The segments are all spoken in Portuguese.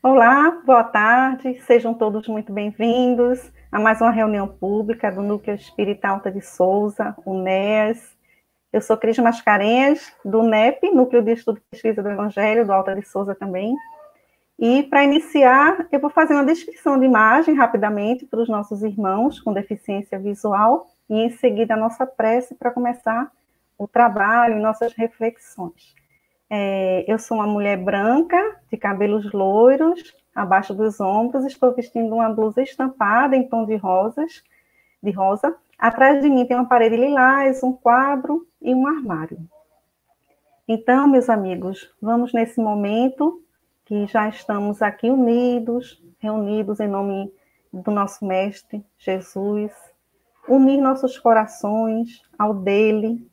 Olá, boa tarde, sejam todos muito bem-vindos a mais uma reunião pública do Núcleo Espírita Alta de Souza, o NEAS. Eu sou Cris Mascarenhas, do NEP, Núcleo de Estudo e Pesquisa do Evangelho, do Alta de Souza também. E, para iniciar, eu vou fazer uma descrição de imagem rapidamente para os nossos irmãos com deficiência visual e, em seguida, a nossa prece para começar o trabalho e nossas reflexões. Eu sou uma mulher branca, de cabelos loiros, abaixo dos ombros, estou vestindo uma blusa estampada em tom de rosa. Atrás de mim tem uma parede lilás, um quadro e um armário. Então, meus amigos, vamos nesse momento que já estamos aqui unidos, reunidos em nome do nosso Mestre, Jesus, unir nossos corações ao dele,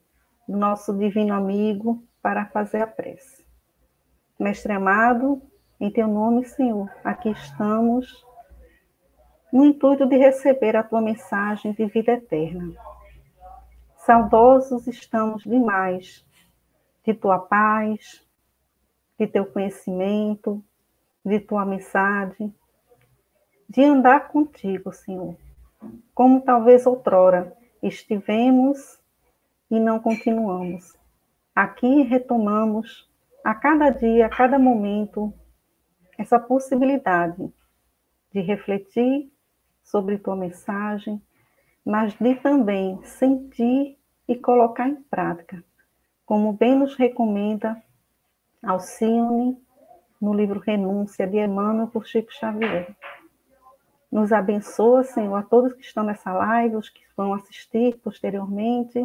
do nosso divino amigo, para fazer a prece. Mestre amado, em teu nome, Senhor, aqui estamos no intuito de receber a tua mensagem de vida eterna. Saudosos estamos demais de tua paz, de teu conhecimento, de tua amizade, de andar contigo, Senhor, como talvez outrora estivemos e não continuamos. Aqui retomamos a cada dia, a cada momento, essa possibilidade de refletir sobre tua mensagem, mas de também sentir e colocar em prática, como bem nos recomenda Alcione no livro Renúncia de Emmanuel por Chico Xavier. Nos abençoa, Senhor, a todos que estão nessa live, os que vão assistir posteriormente,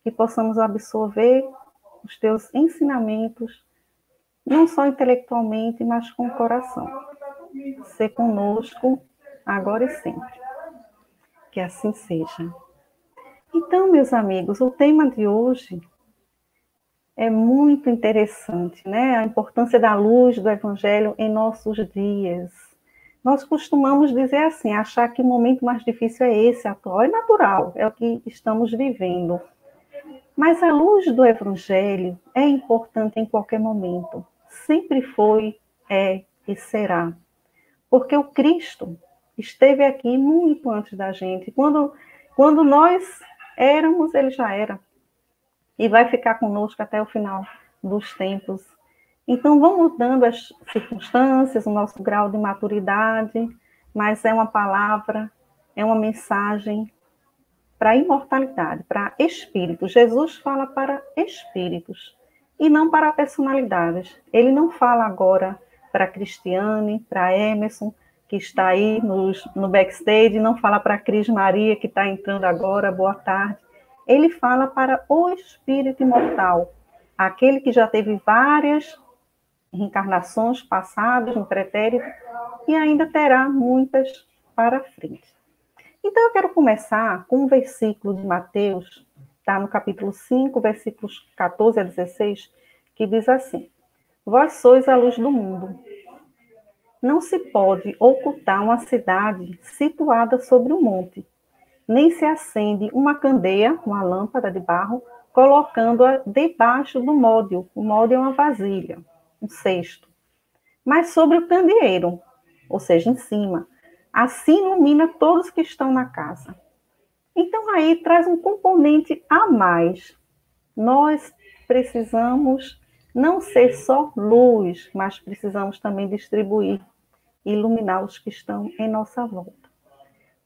que possamos absorver os teus ensinamentos, não só intelectualmente, mas com o coração. Ser conosco, agora e sempre. Que assim seja. Então, meus amigos, o tema de hoje é muito interessante, né? A importância da luz do Evangelho em nossos dias. Nós costumamos dizer assim, achar que o momento mais difícil é esse atual. É natural, é o que estamos vivendo. Mas a luz do Evangelho é importante em qualquer momento. Sempre foi, é e será. Porque o Cristo esteve aqui muito antes da gente. Quando nós éramos, ele já era. E vai ficar conosco até o final dos tempos. Então, vão mudando as circunstâncias, o nosso grau de maturidade, mas é uma palavra, é uma mensagem para a imortalidade, para espíritos. Jesus fala para espíritos e não para personalidades. Ele não fala agora para Cristiane, para Emerson, que está aí no backstage, não fala para Cris Maria, que está entrando agora, boa tarde. Ele fala para o espírito imortal, aquele que já teve várias reencarnações passadas no pretérito e ainda terá muitas para frente. Então, eu quero começar com um versículo de Mateus, está no capítulo 5, versículos 14 a 16, que diz assim: Vós sois a luz do mundo. Não se pode ocultar uma cidade situada sobre um monte, nem se acende uma candeia, uma lâmpada de barro, colocando-a debaixo do módio. O módio é uma vasilha, um cesto. Mas sobre o candeeiro, ou seja, em cima. Assim ilumina todos que estão na casa. Então, aí traz um componente a mais. Nós precisamos não ser só luz, mas precisamos também distribuir, iluminar os que estão em nossa volta.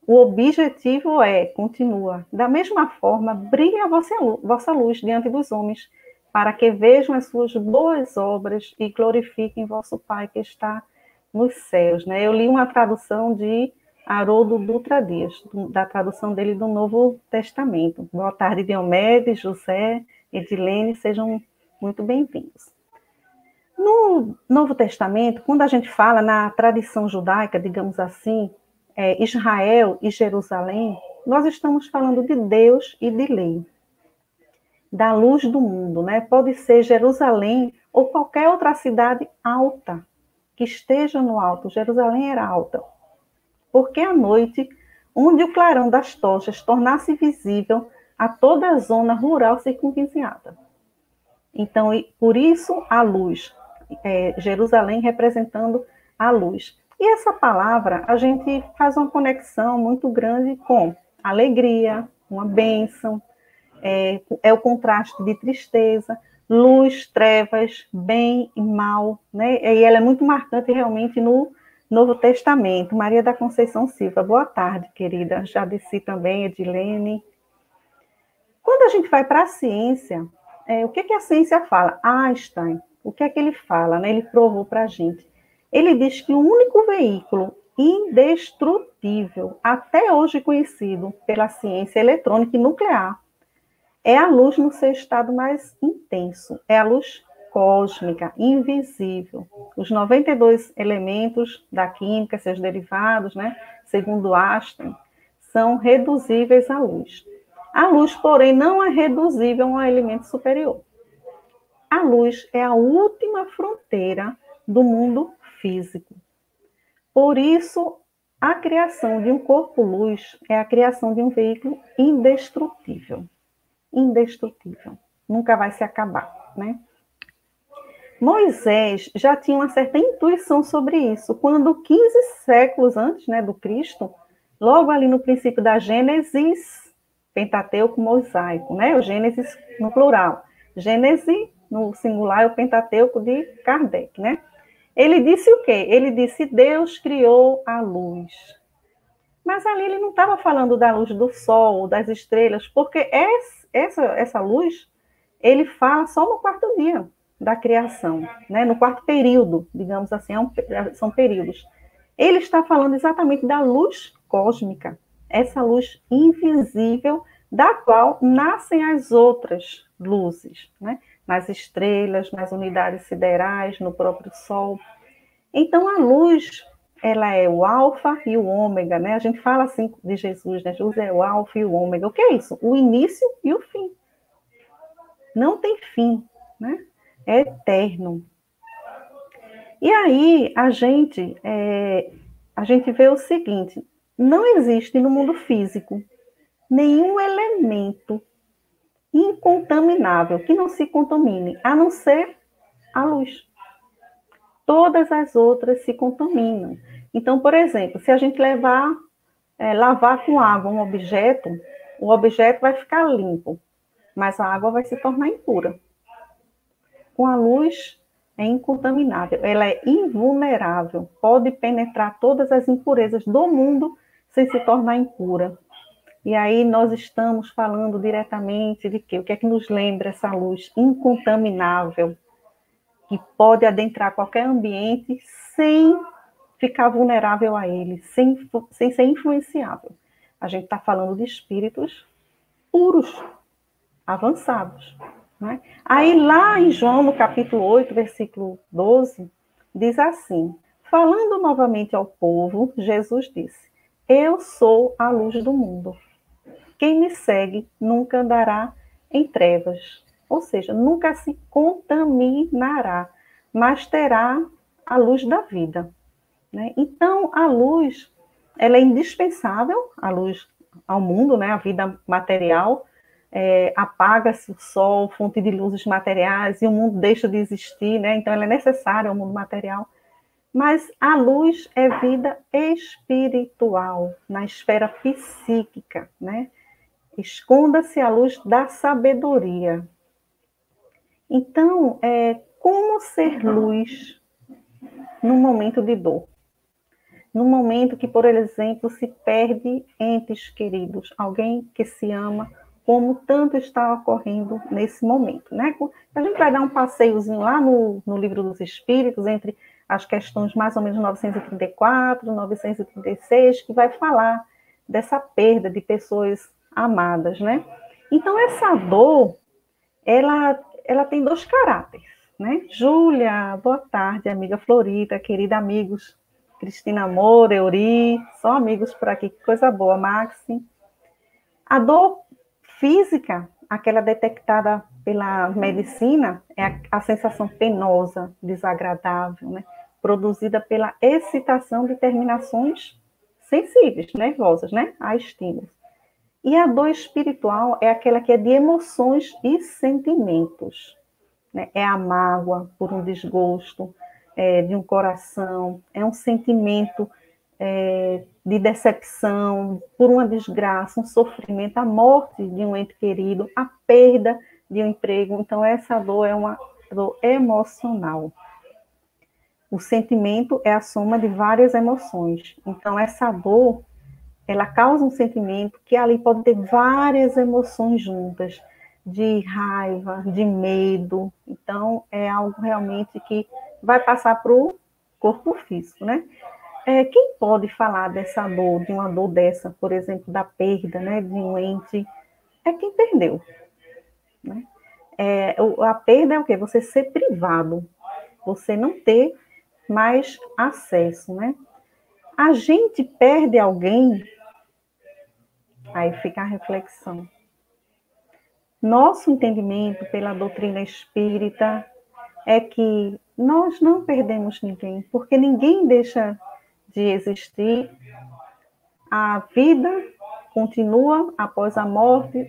O objetivo continua, da mesma forma, brilhe a vossa luz diante dos homens, para que vejam as suas boas obras e glorifiquem vosso Pai que está nos céus. Né? Eu li uma tradução de Haroldo Dutra Dias, da tradução dele do Novo Testamento. Boa tarde, Diomedes, José, Edilene, sejam muito bem-vindos. No Novo Testamento, quando a gente fala na tradição judaica, digamos assim, Israel e Jerusalém, nós estamos falando de Deus e de lei, da luz do mundo, né? Pode ser Jerusalém ou qualquer outra cidade alta, que esteja no alto. Jerusalém era alta, porque à noite, onde o clarão das tochas tornasse visível a toda a zona rural circunvizinhada. Então, por isso a luz, Jerusalém representando a luz. E essa palavra, a gente faz uma conexão muito grande com alegria, uma bênção, é o contraste de tristeza, luz, trevas, bem e mal, né? E ela é muito marcante realmente no Novo Testamento. Maria da Conceição Silva, boa tarde, querida. Já desci também, Edilene. Quando a gente vai para a ciência, o que a ciência fala? Einstein, o que é que ele fala? Né? Ele provou para a gente. Ele diz que o único veículo indestrutível, até hoje conhecido pela ciência eletrônica e nuclear, é a luz no seu estado mais intenso, é a luz cósmica, invisível. Os 92 elementos da química, seus derivados, né, segundo Einstein, são reduzíveis à luz. A luz, porém, não é reduzível a um elemento superior. A luz é a última fronteira do mundo físico. Por isso, a criação de um corpo-luz é a criação de um veículo indestrutível. Indestrutível. Nunca vai se acabar, né? Moisés já tinha uma certa intuição sobre isso, quando 15 séculos antes, né, do Cristo, logo ali no princípio da Gênesis, Pentateuco mosaico, né? O Gênesis no plural. Gênesis no singular é o Pentateuco de Kardec, né? Ele disse o quê? Ele disse: Deus criou a luz. Mas ali ele não estava falando da luz do sol, das estrelas, porque essa luz, ele fala só no quarto dia da criação, né? No quarto período, digamos assim, são períodos. Ele está falando exatamente da luz cósmica, essa luz invisível, da qual nascem as outras luzes, né? Nas estrelas, nas unidades siderais, no próprio Sol. Então, a luz, ela é o alfa e o ômega, né? A gente fala assim de Jesus, né? Jesus é o alfa e o ômega. O que é isso? O início e o fim. Não tem fim, né? É eterno. E aí, a gente vê o seguinte: não existe no mundo físico nenhum elemento incontaminável que não se contamine, a não ser a luz. Todas as outras se contaminam. Então, por exemplo, se a gente lavar com água um objeto, o objeto vai ficar limpo, mas a água vai se tornar impura. Com a luz, é incontaminável, ela é invulnerável, pode penetrar todas as impurezas do mundo sem se tornar impura. E aí nós estamos falando diretamente de quê? O que é que nos lembra essa luz incontaminável, que pode adentrar qualquer ambiente sem ficar vulnerável a ele, sem ser influenciável. A gente está falando de espíritos puros, avançados. Né? Aí lá em João, no capítulo 8, versículo 12, diz assim: falando novamente ao povo, Jesus disse: eu sou a luz do mundo. Quem me segue nunca andará em trevas, ou seja, nunca se contaminará, mas terá a luz da vida. Né? Então, a luz, ela é indispensável, a luz ao mundo, né? A vida material, apaga-se o sol, fonte de luzes materiais, e o mundo deixa de existir, né? Então, ela é necessária ao mundo material. Mas a luz é vida espiritual, na esfera psíquica, né? Esconda-se a luz da sabedoria. Então, como ser luz num momento de dor? Num momento que, por exemplo, se perde entes queridos, alguém que se ama, como tanto está ocorrendo nesse momento, né? A gente vai dar um passeiozinho lá no Livro dos Espíritos, entre as questões mais ou menos 934, 936, que vai falar dessa perda de pessoas amadas, né? Então, essa dor, ela tem dois caráteres, né? Júlia, boa tarde, amiga Florida, querida amigos, Cristina Moura, Euri, só amigos por aqui, que coisa boa, Maxi. A dor física, aquela detectada pela medicina, é a sensação penosa, desagradável, né? Produzida pela excitação de terminações sensíveis, nervosas, né? A estímulos. E a dor espiritual é aquela que é de emoções e sentimentos, né? É a mágoa por um desgosto, de um coração, é um sentimento de decepção por uma desgraça, um sofrimento, a morte de um ente querido, a perda de um emprego. Então, essa dor é uma dor emocional. O sentimento é a soma de várias emoções. Então, essa dor, ela causa um sentimento que ali pode ter várias emoções juntas, de raiva, de medo. Então, é algo realmente que vai passar para o corpo físico, né? Quem pode falar dessa dor, de uma dor dessa, por exemplo, da perda, né, de um ente, é quem perdeu, né? A perda é o quê? Você ser privado, você não ter mais acesso, né? A gente perde alguém, aí fica a reflexão. Nosso entendimento pela doutrina espírita é que nós não perdemos ninguém, porque ninguém deixa de existir. A vida continua após a morte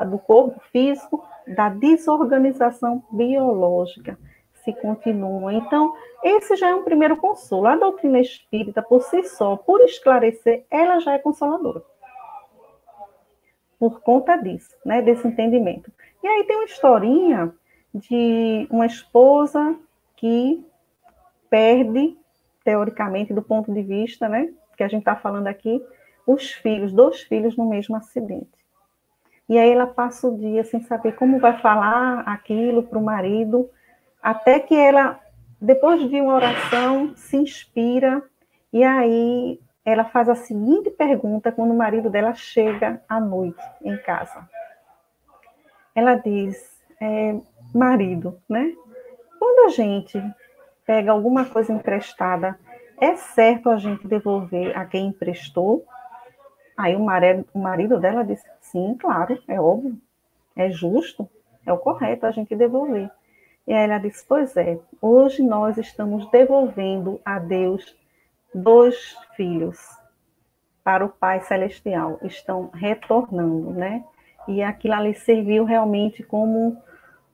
do corpo físico, da desorganização biológica, se continua. Então, esse já é um primeiro consolo. A doutrina espírita, por si só, por esclarecer, ela já é consoladora. Por conta disso, né, desse entendimento. E aí tem uma historinha de uma esposa que perde, teoricamente, do ponto de vista, né, que a gente está falando aqui, os filhos, 2 filhos no mesmo acidente. E aí ela passa o dia sem saber como vai falar aquilo para o marido, até que ela, depois de uma oração, se inspira, e aí ela faz a seguinte pergunta quando o marido dela chega à noite em casa. Ela diz, marido, né? Quando a gente pega alguma coisa emprestada, é certo a gente devolver a quem emprestou? Aí o marido dela disse, sim, claro, é óbvio, é justo, é o correto a gente devolver. E aí ela disse, pois é, hoje nós estamos devolvendo a Deus 2 filhos para o Pai Celestial, estão retornando, né? E aquilo ali serviu realmente como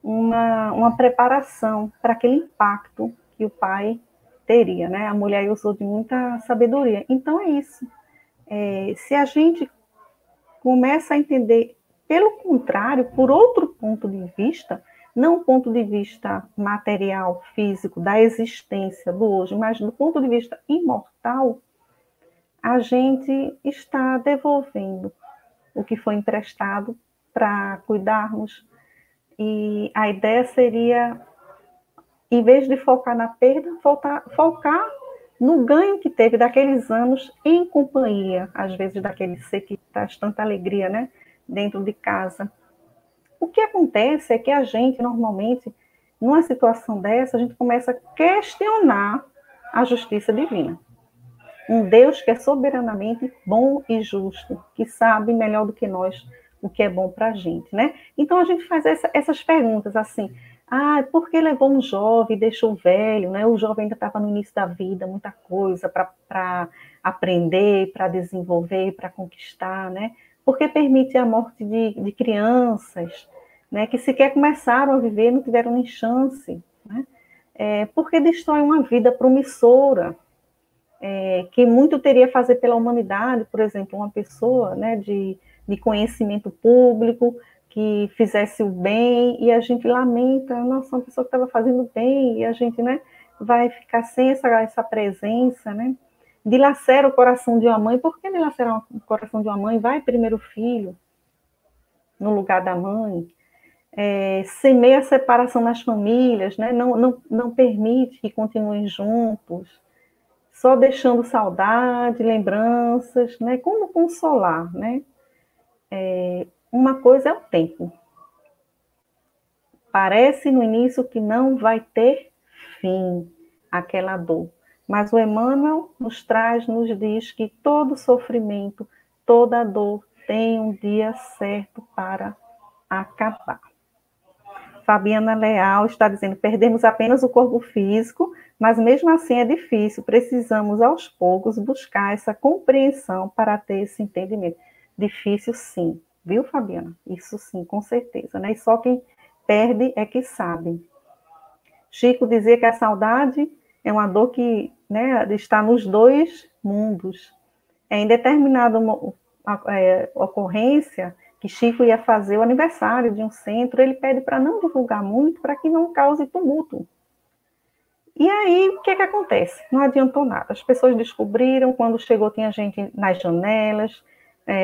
uma preparação para aquele impacto que o pai teria, né? A mulher usou de muita sabedoria. Então é isso. Se a gente começa a entender, pelo contrário, por outro ponto de vista, não ponto de vista material, físico, da existência do hoje, mas do ponto de vista imortal, a gente está devolvendo o que foi emprestado para cuidarmos. E a ideia seria, em vez de focar na perda, focar no ganho que teve daqueles anos em companhia, às vezes daquele ser que traz tanta alegria, né, dentro de casa. O que acontece é que a gente, normalmente, numa situação dessa, a gente começa a questionar a justiça divina. Um Deus que é soberanamente bom e justo, que sabe melhor do que nós o que é bom para a gente, né? Então a gente faz essas perguntas assim, por que levou um jovem e deixou o velho, né? O jovem ainda estava no início da vida, muita coisa para aprender, para desenvolver, para conquistar, né? Por que permite a morte de crianças, né? Que sequer começaram a viver, não tiveram nem chance, né? Por que destrói uma vida promissora, que muito teria a fazer pela humanidade, por exemplo, uma pessoa, né, de conhecimento público, que fizesse o bem, e a gente lamenta, nossa, uma pessoa que estava fazendo bem, e a gente, né, vai ficar sem essa presença, né? Dilacera o coração de uma mãe. Por que dilacerar o coração de uma mãe? Vai primeiro o filho, no lugar da mãe. Semeia a separação nas famílias, né? Não permite que continuem juntos, só deixando saudade, lembranças, né? Como consolar, né? Uma coisa é o tempo. Parece no início que não vai ter fim aquela dor, mas o Emmanuel nos diz que todo sofrimento, toda dor tem um dia certo para acabar. Fabiana Leal está dizendo, perdemos apenas o corpo físico, mas mesmo assim é difícil, precisamos aos poucos buscar essa compreensão para ter esse entendimento. Difícil sim, viu, Fabiana? Isso sim, com certeza, né? E só quem perde é que sabe. Chico dizia que a saudade É uma dor que, né, está nos dois mundos. Em determinada ocorrência, que Chico ia fazer o aniversário de um centro, ele pede para não divulgar muito, para que não cause tumulto. E aí, o que acontece? Não adiantou nada. As pessoas descobriram, quando chegou tinha gente nas janelas,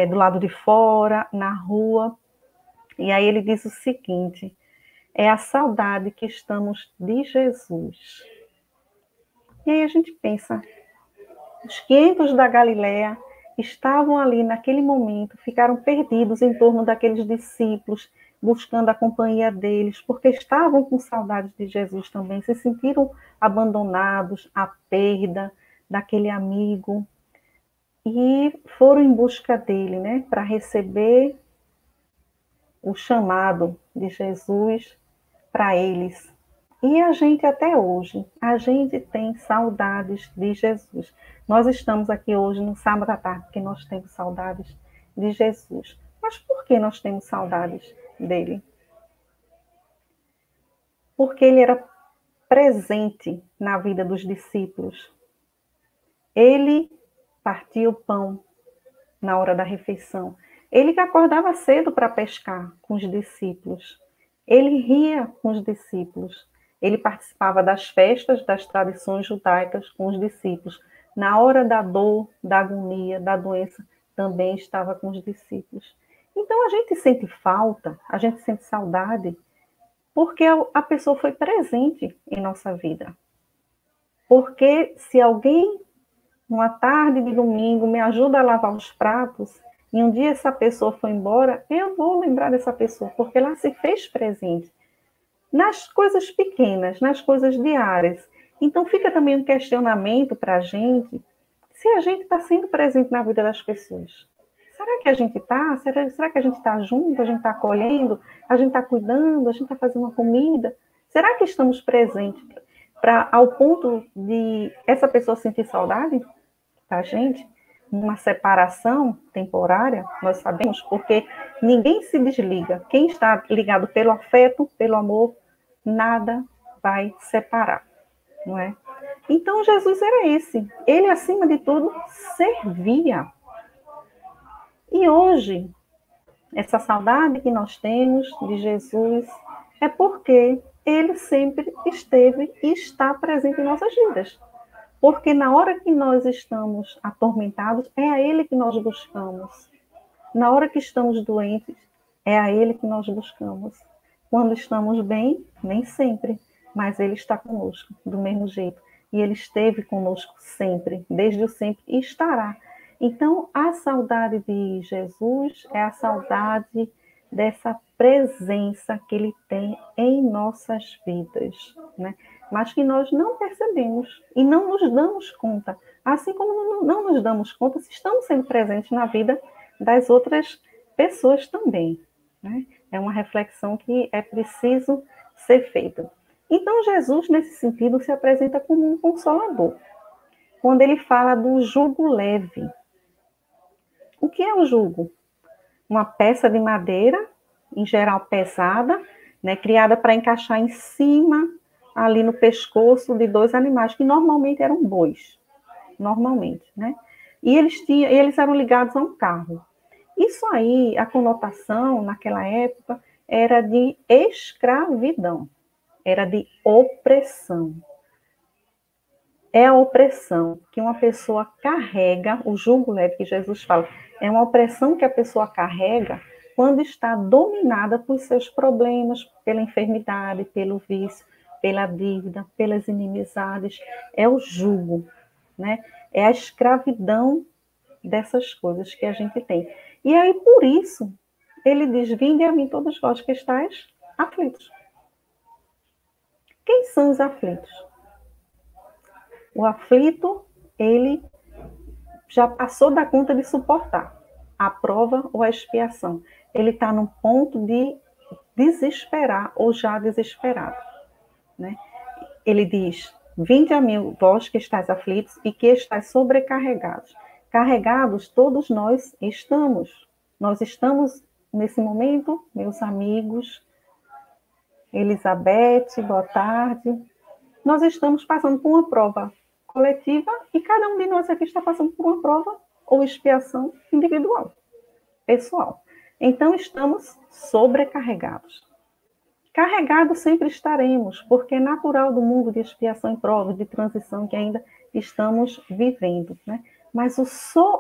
do lado de fora, na rua. E aí ele diz o seguinte: é a saudade que estamos de Jesus. E aí a gente pensa, os 500 da Galileia estavam ali naquele momento, ficaram perdidos em torno daqueles discípulos, buscando a companhia deles, porque estavam com saudades de Jesus também, se sentiram abandonados, a perda daquele amigo, e foram em busca dele, né, para receber o chamado de Jesus para eles. E a gente até hoje, a gente tem saudades de Jesus. Nós estamos aqui hoje no sábado à tarde porque nós temos saudades de Jesus. Mas por que nós temos saudades dele? Porque ele era presente na vida dos discípulos. Ele partia o pão na hora da refeição. Ele que acordava cedo para pescar com os discípulos. Ele ria com os discípulos. Ele participava das festas, das tradições judaicas com os discípulos. Na hora da dor, da agonia, da doença, também estava com os discípulos. Então a gente sente falta, a gente sente saudade, porque a pessoa foi presente em nossa vida. Porque se alguém, numa tarde de domingo, me ajuda a lavar os pratos, e um dia essa pessoa foi embora, eu vou lembrar dessa pessoa, porque ela se fez presente nas coisas pequenas, nas coisas diárias. Então fica também um questionamento para a gente, se a gente está sendo presente na vida das pessoas. Será que a gente está? Será que a gente está junto? A gente está acolhendo? A gente está cuidando? A gente está fazendo uma comida? Será que estamos presentes ao ponto de essa pessoa sentir saudade da gente? Uma separação temporária, nós sabemos, porque ninguém se desliga. Quem está ligado pelo afeto, pelo amor, nada vai separar, não é? Então Jesus era esse. Ele, acima de tudo, servia. E hoje, essa saudade que nós temos de Jesus é porque ele sempre esteve e está presente em nossas vidas. Porque na hora que nós estamos atormentados, é a ele que nós buscamos. Na hora que estamos doentes, é a ele que nós buscamos. Quando estamos bem, nem sempre, mas ele está conosco do mesmo jeito. E ele esteve conosco sempre, desde o sempre, e estará. Então, a saudade de Jesus é a saudade dessa presença que ele tem em nossas vidas, né? Mas que nós não percebemos e não nos damos conta. Assim como não nos damos conta se estamos sendo presentes na vida das outras pessoas também, né? É uma reflexão que é preciso ser feita. Então, Jesus, nesse sentido, se apresenta como um consolador. Quando ele fala do jugo leve. O que é o jugo? Uma peça de madeira, em geral pesada, né, criada para encaixar em cima, ali no pescoço de dois animais, que normalmente eram bois. Normalmente, né? E eles eram ligados a um carro. Isso aí, a conotação naquela época era de escravidão, era de opressão. É a opressão que uma pessoa carrega, o jugo leve que Jesus fala, é uma opressão que a pessoa carrega quando está dominada por seus problemas, pela enfermidade, pelo vício, pela dívida, pelas inimizades. É o jugo, né? É a escravidão dessas coisas que a gente tem. E aí, por isso, ele diz: vinde a mim todos vós que estáis aflitos. Quem são os aflitos? O aflito, ele já passou da conta de suportar a prova ou a expiação. Ele está num ponto de desesperar ou já desesperado, né? Ele diz: vinde a mim, vós que estáis aflitos e que estáis sobrecarregados. Carregados, todos nós estamos. Nós estamos nesse momento, meus amigos. Elizabeth, boa tarde. Nós estamos passando por uma prova coletiva e cada um de nós aqui está passando por uma prova ou expiação individual, pessoal. Então, estamos sobrecarregados. Carregados sempre estaremos, porque é natural do mundo de expiação e prova, de transição que ainda estamos vivendo, né? Mas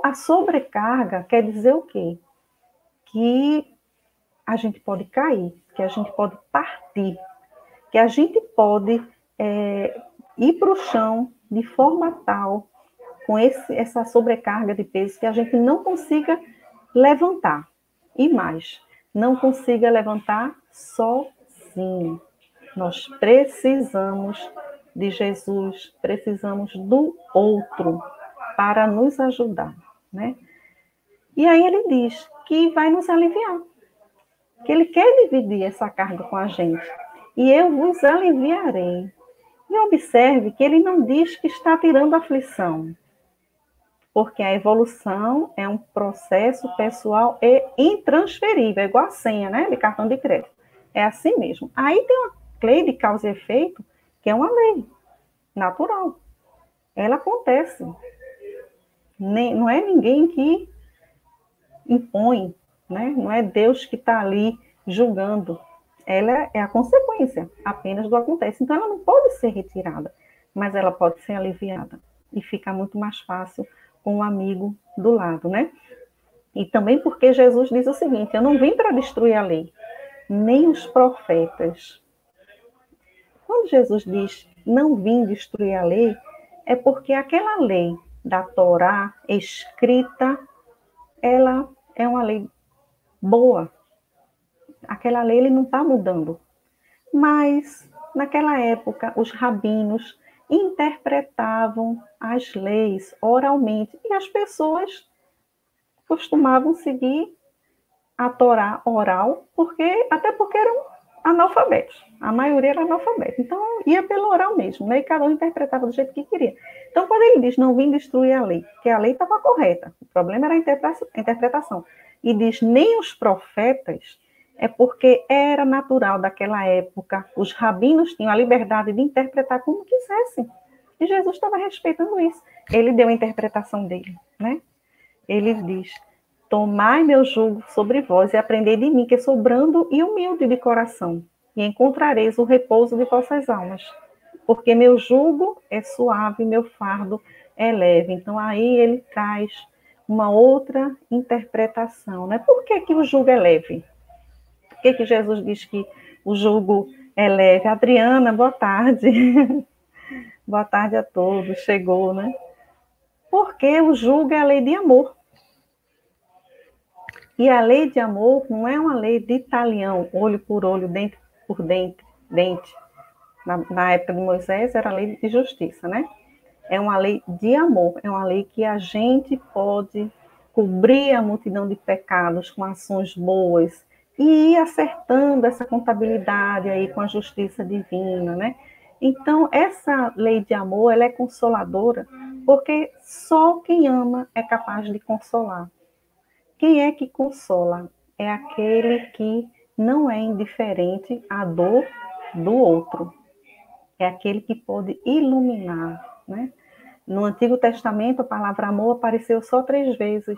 a sobrecarga quer dizer o quê? Que a gente pode cair, que a gente pode partir, que a gente pode ir para o chão de forma tal, com essa sobrecarga de peso, que a gente não consiga levantar. E mais, não consiga levantar sozinho. Nós precisamos de Jesus, precisamos do outro para nos ajudar, né? E aí ele diz que vai nos aliviar, que ele quer dividir essa carga com a gente. E eu vos aliviarei. E observe que ele não diz que está tirando aflição, porque a evolução é um processo pessoal e intransferível, é igual a senha, né, de cartão de crédito. É assim mesmo. Aí tem uma lei de causa e efeito, que é uma lei natural. Ela acontece. Não é ninguém que impõe, né? Não é Deus que está ali julgando. Ela é a consequência apenas do acontece. Então, ela não pode ser retirada, mas ela pode ser aliviada. E fica muito mais fácil com o amigo do lado, né? E também porque Jesus diz o seguinte: eu não vim para destruir a lei, nem os profetas. Quando Jesus diz não vim destruir a lei, é porque aquela lei da Torá escrita, ela é uma lei boa. Aquela lei ele não está mudando. Mas, naquela época, os rabinos interpretavam as leis oralmente e as pessoas costumavam seguir a Torá oral, até porque eram analfabetos. A maioria era analfabeta. Então, ia pelo oral mesmo, né? E cada um interpretava do jeito que queria. Então, quando ele diz não vim destruir a lei, que a lei estava correta, o problema era a interpretação. E diz nem os profetas, é porque era natural daquela época, os rabinos tinham a liberdade de interpretar como quisessem. E Jesus estava respeitando isso. Ele deu a interpretação dele, né? Ele diz: tomai meu jugo sobre vós e aprendei de mim, que sou brando e humilde de coração, e encontrareis o repouso de vossas almas. Porque meu jugo é suave, meu fardo é leve. Então, aí ele traz uma outra interpretação, né? Por que que o jugo é leve? Por que que Jesus diz que o jugo é leve? Adriana, boa tarde. Boa tarde a todos, chegou, né? Porque o jugo é a lei de amor. E a lei de amor não é uma lei de talião, olho por olho, dente por dente. Na época de Moisés era a lei de justiça, né? É uma lei de amor, é uma lei que a gente pode cobrir a multidão de pecados com ações boas e ir acertando essa contabilidade aí com a justiça divina, né? Então, essa lei de amor, ela é consoladora, porque só quem ama é capaz de consolar. Quem é que consola? É aquele que não é indiferente à dor do outro. É aquele que pode iluminar, né? No Antigo Testamento, a palavra amor apareceu só 3 vezes.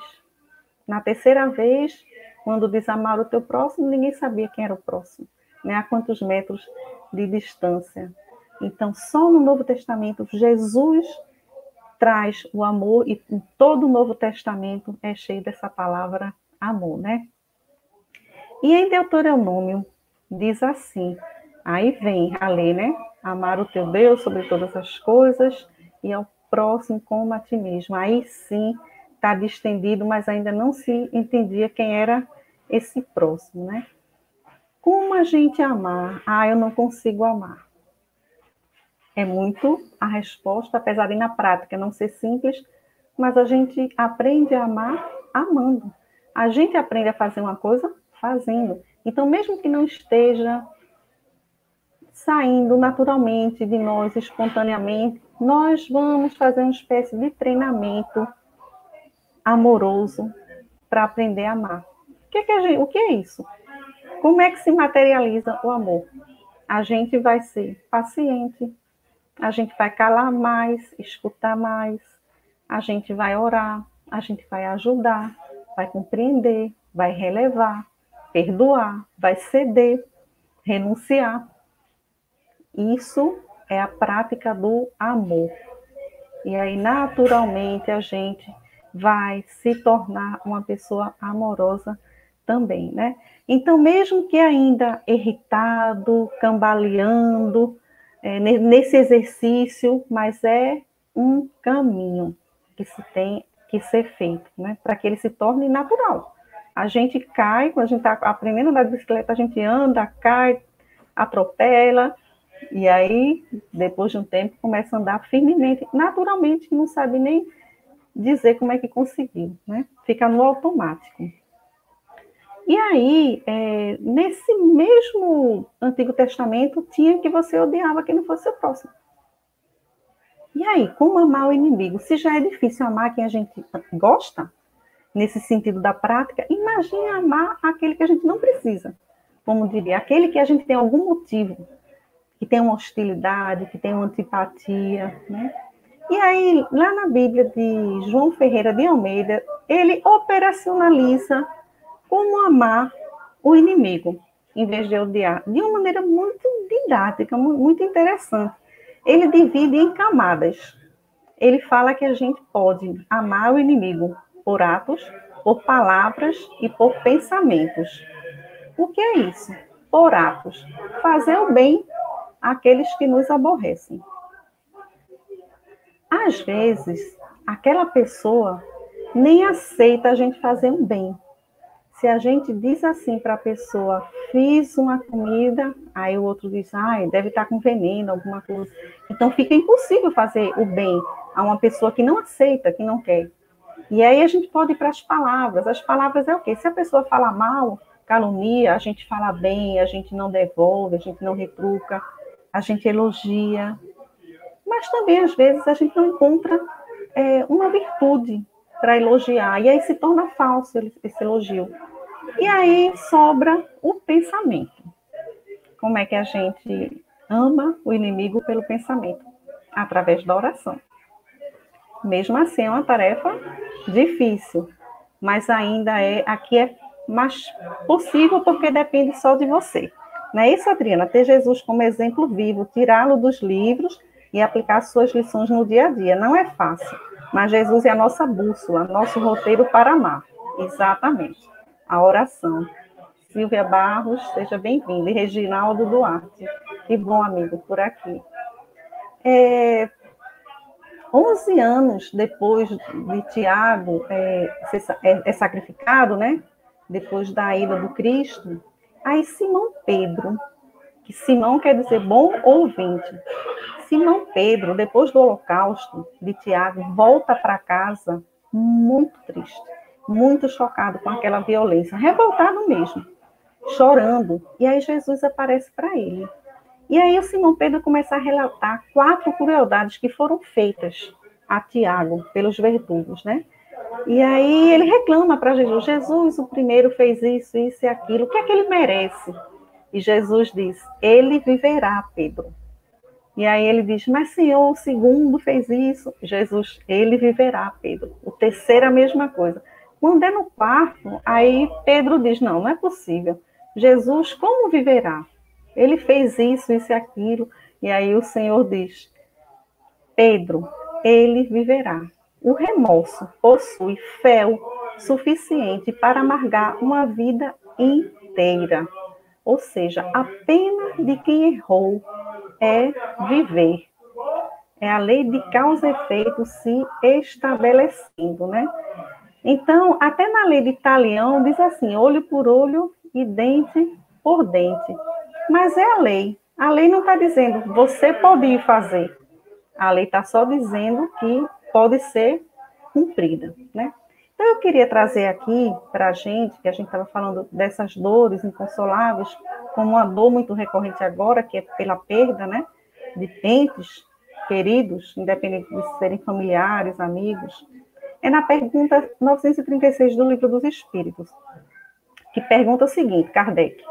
Na terceira vez, quando diz amar o teu próximo, ninguém sabia quem era o próximo, né? A quantos metros de distância. Então, só no Novo Testamento, Jesus traz o amor, e em todo o Novo Testamento é cheio dessa palavra amor, né? E em Deuteronômio diz assim, aí vem a lei, né? Amar o teu Deus sobre todas as coisas e ao próximo como a ti mesmo. Aí sim está distendido, mas ainda não se entendia quem era esse próximo, né? Como a gente amar? Ah, eu não consigo amar. É muito a resposta, apesar de na prática não ser simples, mas a gente aprende a amar amando. A gente aprende a fazer uma coisa fazendo. Então, mesmo que não esteja saindo naturalmente de nós, espontaneamente, nós vamos fazer uma espécie de treinamento amoroso para aprender a amar. O que é isso? Como é que se materializa o amor? A gente vai ser paciente, A gente vai calar mais, escutar mais, a gente vai orar, a gente vai ajudar, vai compreender, vai relevar, perdoar, vai ceder, renunciar. Isso é a prática do amor. E aí, naturalmente, a gente vai se tornar uma pessoa amorosa também, né? Então, mesmo que ainda irritado, cambaleando, nesse exercício, mas é um caminho que se tem que ser feito, né? Para que ele se torne natural. A gente cai, quando a gente está aprendendo a andar de bicicleta, a gente anda, cai, atropela, e aí, depois de um tempo, começa a andar firmemente, naturalmente, não sabe nem dizer como é que conseguiu, né? Fica no automático. E aí, nesse mesmo Antigo Testamento, tinha que você odiava quem não fosse seu próximo. E aí, como amar o inimigo? Se já é difícil amar quem a gente gosta, nesse sentido da prática, imagine amar aquele que a gente não precisa. Como diria, aquele que a gente tem algum motivo, que tem uma hostilidade, que tem uma antipatia, né? E aí, lá na Bíblia de João Ferreira de Almeida, ele operacionaliza como amar o inimigo, em vez de odiar, de uma maneira muito didática, muito interessante. Ele divide em camadas. Ele fala que a gente pode amar o inimigo por atos, por palavras e por pensamentos. O que é isso? Por atos. Fazer o bem àqueles que nos aborrecem. Às vezes, aquela pessoa nem aceita a gente fazer um bem. Se a gente diz assim para a pessoa, fiz uma comida, aí o outro diz, deve estar com veneno, alguma coisa. Então fica impossível fazer o bem a uma pessoa que não aceita, que não quer. E aí a gente pode ir para as palavras. As palavras é o quê? Se a pessoa fala mal, calunia, a gente fala bem, a gente não devolve, a gente não retruca, a gente elogia. Mas também, às vezes, a gente não encontra uma virtude para elogiar. E aí se torna falso esse elogio. E aí sobra o pensamento. Como é que a gente ama o inimigo pelo pensamento? Através da oração. Mesmo assim, é uma tarefa difícil, mas ainda aqui é mais possível porque depende só de você. Não é isso, Adriana? Ter Jesus como exemplo vivo, tirá-lo dos livros e aplicar suas lições no dia a dia. Não é fácil, mas Jesus é a nossa bússola, nosso roteiro para amar. Exatamente. A oração. Silvia Barros, seja bem-vinda. E Reginaldo Duarte. Que bom, amigo, por aqui. 11 anos depois de Tiago é sacrificado, né? Depois da ida do Cristo, aí Simão Pedro, que Simão quer dizer bom ouvinte. Simão Pedro, depois do holocausto de Tiago, volta para casa muito triste, muito chocado com aquela violência, revoltado mesmo, chorando. E aí Jesus aparece para ele. E aí o Simão Pedro começa a relatar 4 crueldades que foram feitas a Tiago pelos verdugos, né? E aí ele reclama para Jesus, Jesus, o primeiro fez isso, isso e aquilo, o que é que ele merece? E Jesus diz, ele viverá, Pedro. E aí ele diz, mas Senhor, o segundo fez isso. Jesus, ele viverá, Pedro. O terceiro a mesma coisa. Quando é no quarto, aí Pedro diz, não é possível. Jesus, como viverá? Ele fez isso, isso e aquilo. E aí o Senhor diz, Pedro, ele viverá. O remorso possui fel suficiente para amargar uma vida inteira. Ou seja, a pena de quem errou é viver. É a lei de causa e efeito se estabelecendo, né? Então, até na lei de Talião diz assim, olho por olho e dente por dente. Mas é a lei. A lei não está dizendo, você pode ir fazer. A lei está só dizendo que pode ser cumprida, né? Então, eu queria trazer aqui para a gente, que a gente estava falando dessas dores inconsoláveis, como uma dor muito recorrente agora, que é pela perda, né, de entes queridos, independente de serem familiares, amigos. É na pergunta 936 do Livro dos Espíritos, que pergunta o seguinte, Kardec,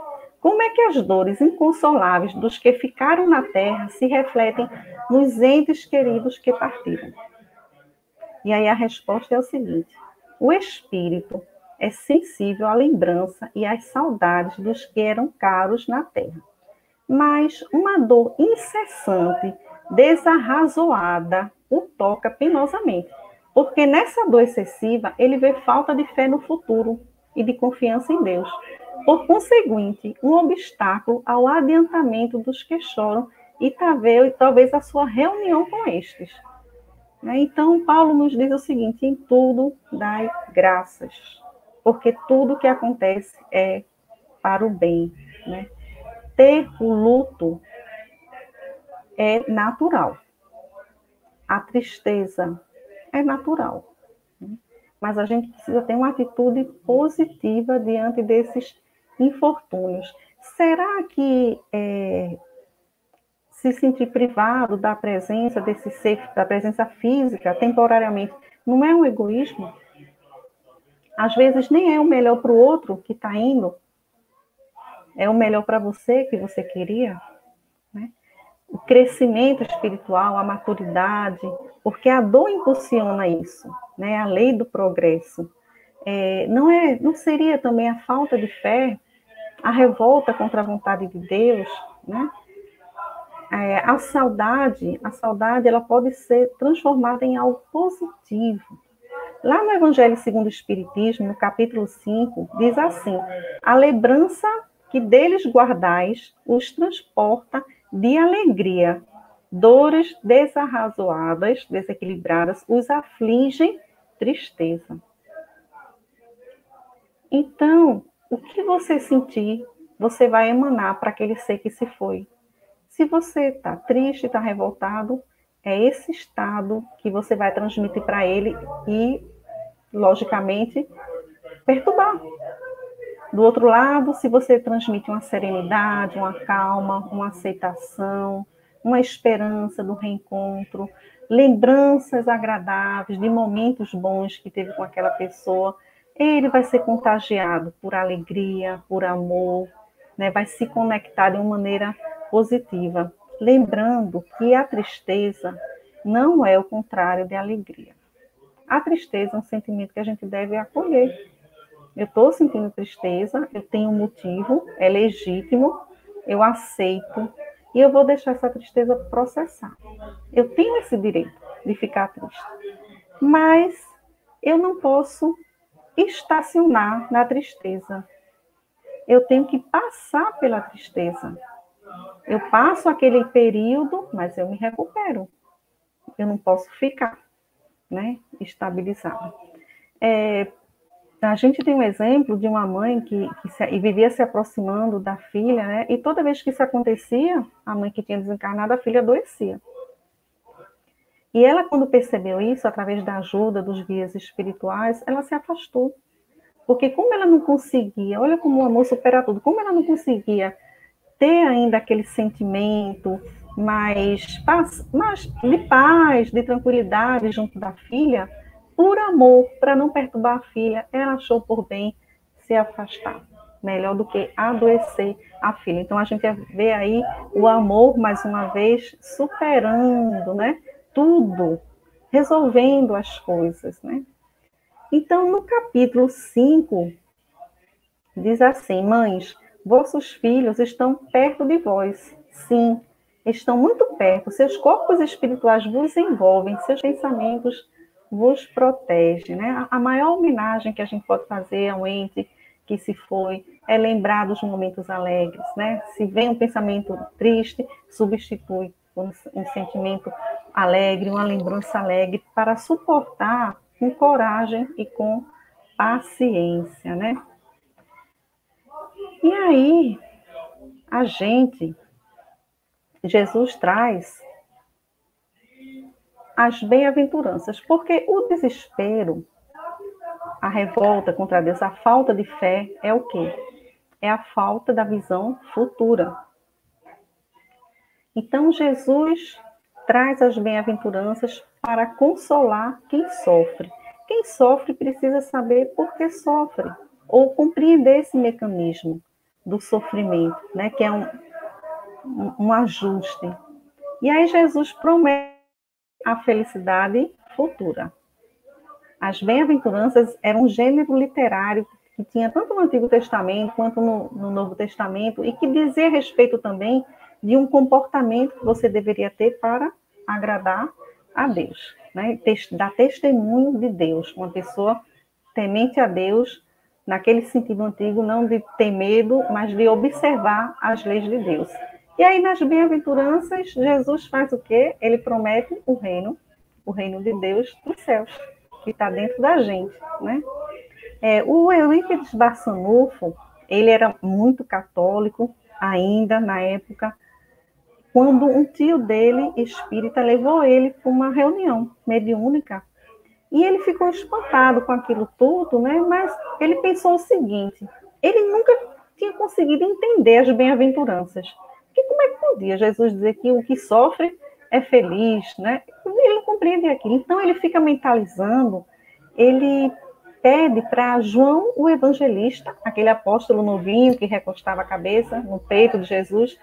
Como é que as dores inconsoláveis dos que ficaram na terra se refletem nos entes queridos que partiram? E aí a resposta é o seguinte: o espírito é sensível à lembrança e às saudades dos que eram caros na terra. Mas uma dor incessante, desarrazoada, o toca penosamente, porque nessa dor excessiva ele vê falta de fé no futuro e de confiança em Deus. Por conseguinte, um obstáculo ao adiantamento dos que choram e talvez a sua reunião com estes. Então, Paulo nos diz o seguinte: em tudo dai graças, porque tudo que acontece é para o bem. Né? Ter o luto é natural. A tristeza é natural. Mas a gente precisa ter uma atitude positiva diante desses infortúnios. Será que se sentir privado da presença desse ser, da presença física, temporariamente, não é um egoísmo? Às vezes nem é o melhor para o outro que está indo, é o melhor para você que você queria, né? O crescimento espiritual, a maturidade, porque a dor impulsiona isso, né? A lei do progresso. Não seria também a falta de fé, a revolta contra a vontade de Deus, né? A saudade ela pode ser transformada em algo positivo. Lá no Evangelho segundo o Espiritismo, no capítulo 5, diz assim: a lembrança que deles guardais os transporta de alegria. Dores desarrazoadas, desequilibradas, os afligem tristeza. Então, o que você sentir, você vai emanar para aquele ser que se foi. Se você está triste, está revoltado, é esse estado que você vai transmitir para ele e, logicamente, perturbar. Do outro lado, se você transmite uma serenidade, uma calma, uma aceitação, uma esperança do reencontro, lembranças agradáveis de momentos bons que teve com aquela pessoa, ele vai ser contagiado por alegria, por amor, né? Vai se conectar de uma maneira positiva. Lembrando que a tristeza não é o contrário de alegria. A tristeza é um sentimento que a gente deve acolher. Eu estou sentindo tristeza, eu tenho um motivo, é legítimo, eu aceito e eu vou deixar essa tristeza processar. Eu tenho esse direito de ficar triste, mas eu não posso estacionar na tristeza. Eu tenho que passar pela tristeza. Eu passo aquele período, mas eu me recupero. Eu não posso ficar, né, estabilizada. A gente tem um exemplo de uma mãe que vivia se aproximando da filha, né? E toda vez que isso acontecia, a mãe que tinha desencarnado, a filha adoecia. E ela, quando percebeu isso, através da ajuda dos guias espirituais, ela se afastou. Porque como ela não conseguia, olha como o amor supera tudo, como ela não conseguia ter ainda aquele sentimento mais de paz, de tranquilidade junto da filha, por amor, para não perturbar a filha, ela achou por bem se afastar. Melhor do que adoecer a filha. Então, a gente vê aí o amor, mais uma vez, superando, né? Tudo, resolvendo as coisas, né? Então, no capítulo 5, diz assim: mães, vossos filhos estão perto de vós. Sim, estão muito perto. Seus corpos espirituais vos envolvem, seus pensamentos vos protegem. Né? A maior homenagem que a gente pode fazer ao ente que se foi é lembrar dos momentos alegres. Né? Se vem um pensamento triste, substitui um sentimento alegre, uma lembrança alegre, para suportar com coragem e com paciência, né? E aí, Jesus traz as bem-aventuranças, porque o desespero, a revolta contra Deus, a falta de fé é o quê? É a falta da visão futura. Então, Jesus traz as bem-aventuranças para consolar quem sofre. Quem sofre precisa saber por que sofre, ou compreender esse mecanismo. do sofrimento, né? Que é um ajuste. E aí Jesus promete a felicidade futura. As bem-aventuranças eram um gênero literário que tinha tanto no Antigo Testamento quanto no Novo Testamento e que dizia respeito também de um comportamento que você deveria ter para agradar a Deus, né? Dar testemunho de Deus, uma pessoa temente a Deus, naquele sentido antigo, não de ter medo, mas de observar as leis de Deus. E aí, nas bem-aventuranças, Jesus faz o quê? Ele promete o reino de Deus dos céus, que está dentro da gente, né? O Eurípides Barçanufo, ele era muito católico ainda na época, quando um tio dele, espírita, levou ele para uma reunião mediúnica. E ele ficou espantado com aquilo tudo, né? Mas ele pensou o seguinte: ele nunca tinha conseguido entender as bem-aventuranças. Porque como é que podia Jesus dizer que o que sofre é feliz, né? Ele não compreende aquilo. Então ele fica mentalizando, ele pede para João o Evangelista, aquele apóstolo novinho que recostava a cabeça no peito de Jesus,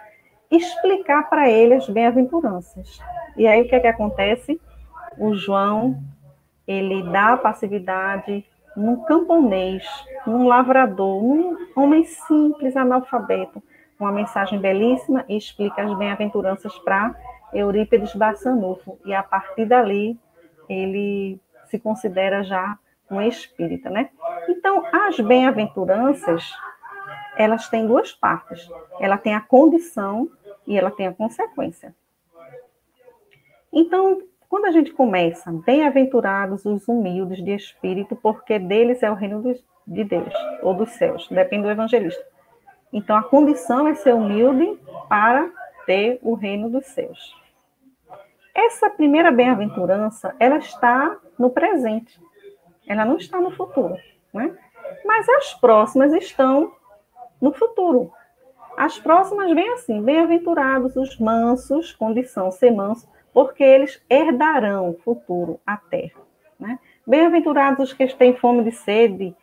explicar para ele as bem-aventuranças. E aí o que é que acontece? O João, ele dá passividade num camponês, num lavrador, num homem simples, analfabeto, uma mensagem belíssima e explica as bem-aventuranças para Eurípides Barçanufo. E a partir dali, ele se considera já um espírita, né? Então, as bem-aventuranças, elas têm duas partes. Ela tem a condição e ela tem a consequência. Então, quando a gente começa, bem-aventurados os humildes de espírito, porque deles é o reino de Deus, ou dos céus, depende do evangelista. Então, a condição é ser humilde para ter o reino dos céus. Essa primeira bem-aventurança, ela está no presente, ela não está no futuro, né? Mas as próximas estão no futuro. As próximas vêm assim: bem-aventurados os mansos, condição ser manso, porque eles herdarão o futuro, a terra. Né? Bem-aventurados os que têm fome de sede,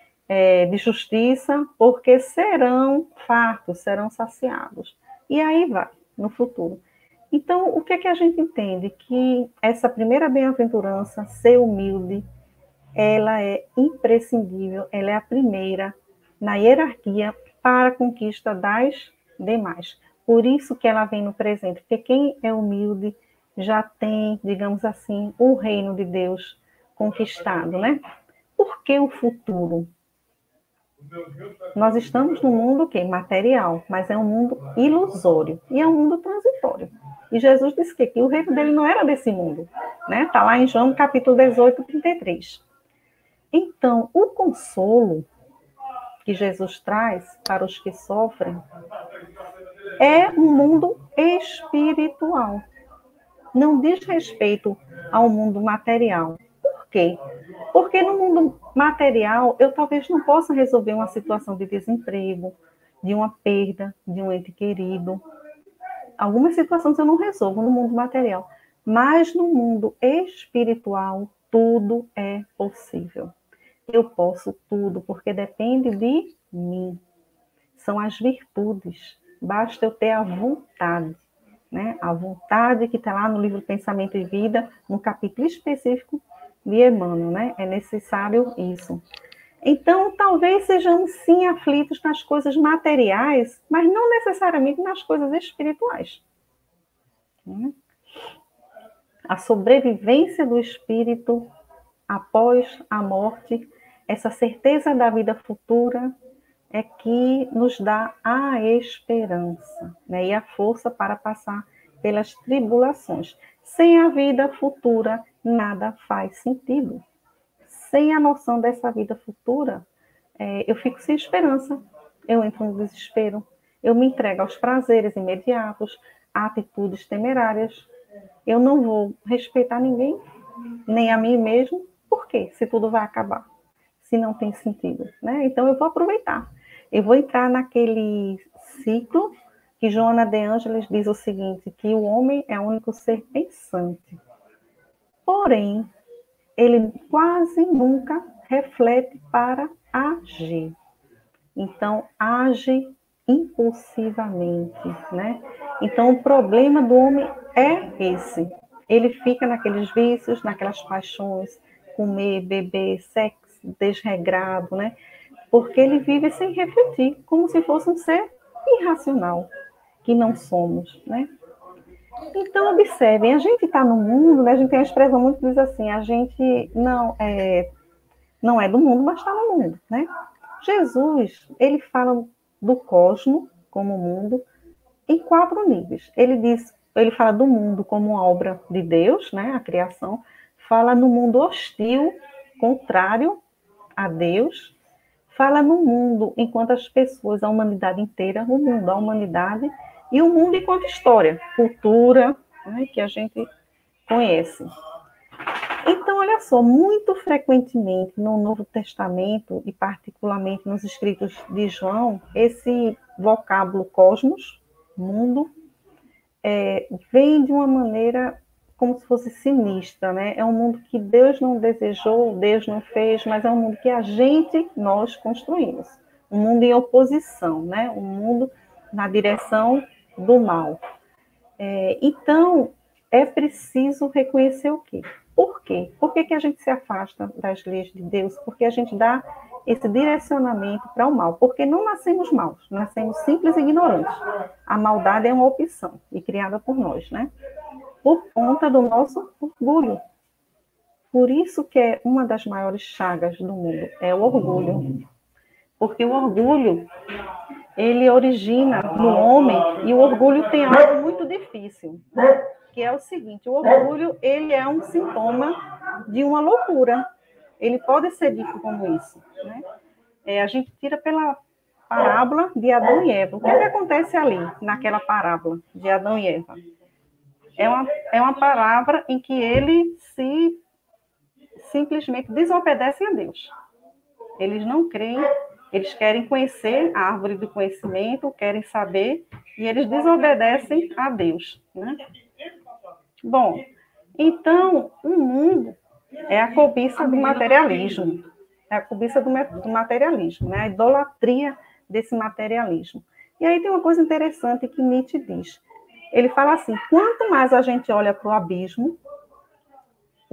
de justiça, porque serão fartos, serão saciados. E aí vai, no futuro. Então, o que é que a gente entende? Que essa primeira bem-aventurança, ser humilde, ela é imprescindível, ela é a primeira na hierarquia para a conquista das demais. Por isso que ela vem no presente, porque quem é humilde já tem, digamos assim, o reino de Deus conquistado, né? Por que o futuro? Nós estamos num mundo que material, mas é um mundo ilusório e é um mundo transitório. E Jesus disse que o reino dele não era desse mundo, né? Está lá em João capítulo 18, 33. Então, o consolo que Jesus traz para os que sofrem é um mundo espiritual. Não diz respeito ao mundo material. Por quê? Porque no mundo material eu talvez não possa resolver uma situação de desemprego, de uma perda de um ente querido. Algumas situações eu não resolvo no mundo material, mas no mundo espiritual tudo é possível. Eu posso tudo, porque depende de mim. São as virtudes. Basta eu ter a vontade, né? A vontade que está lá no livro Pensamento e Vida, no capítulo específico de Emmanuel, né? É necessário isso. Então, talvez sejamos sim aflitos nas coisas materiais, mas não necessariamente nas coisas espirituais. Né? A sobrevivência do espírito após a morte, essa certeza da vida futura é que nos dá a esperança, né? E a força para passar pelas tribulações. Sem a vida futura, nada faz sentido. Sem a noção dessa vida futura, eu fico sem esperança, eu entro no desespero, eu me entrego aos prazeres imediatos, a atitudes temerárias, eu não vou respeitar ninguém, nem a mim mesmo. Por quê? Se tudo vai acabar, se não tem sentido, né? Então eu vou aproveitar. Eu vou entrar naquele ciclo que Joana de Ângeles diz o seguinte, que o homem é o único ser pensante. Porém, ele quase nunca reflete para agir. Então, age impulsivamente, né? Então, o problema do homem é esse. Ele fica naqueles vícios, naquelas paixões, comer, beber, sexo desregrado, né? Porque ele vive sem refletir, como se fosse um ser irracional, que não somos, né? Então, observem, a gente está no mundo, né? A gente tem uma expressão muito que diz assim, a gente não é do mundo, mas está no mundo, né? Jesus, ele fala do cosmos como mundo em 4 níveis. Ele fala do mundo como uma obra de Deus, né? A criação, fala no mundo hostil, contrário a Deus, fala no mundo enquanto as pessoas, a humanidade inteira, o mundo, a humanidade, e o mundo enquanto história, cultura, né, que a gente conhece. Então, olha só, muito frequentemente no Novo Testamento, e particularmente nos escritos de João, esse vocábulo cosmos, mundo, vem de uma maneira como se fosse sinistra, né? É um mundo que Deus não desejou, Deus não fez, mas é um mundo que nós construímos. Um mundo em oposição, né? Um mundo na direção do mal. Então, é preciso reconhecer o quê? Por quê? Por que a gente se afasta das leis de Deus? Porque a gente dá esse direcionamento para o mal. Porque não nascemos maus, nascemos simples e ignorantes. A maldade é uma opção e criada por nós, né? Por conta do nosso orgulho. Por isso que é uma das maiores chagas do mundo, é o orgulho. Porque o orgulho, ele origina no homem, e o orgulho tem algo muito difícil, que é o seguinte, o orgulho, ele é um sintoma de uma loucura. Ele pode ser dito como isso, né? A gente tira pela parábola de Adão e Eva. O que acontece ali, naquela parábola de Adão e Eva? É uma palavra em que eles simplesmente desobedecem a Deus. Eles não creem, eles querem conhecer a árvore do conhecimento, querem saber, e eles desobedecem a Deus, né? Bom, então, o mundo é a cobiça do materialismo, é a cobiça do materialismo, né? A idolatria desse materialismo. E aí tem uma coisa interessante que Nietzsche diz. Ele fala assim, quanto mais a gente olha para o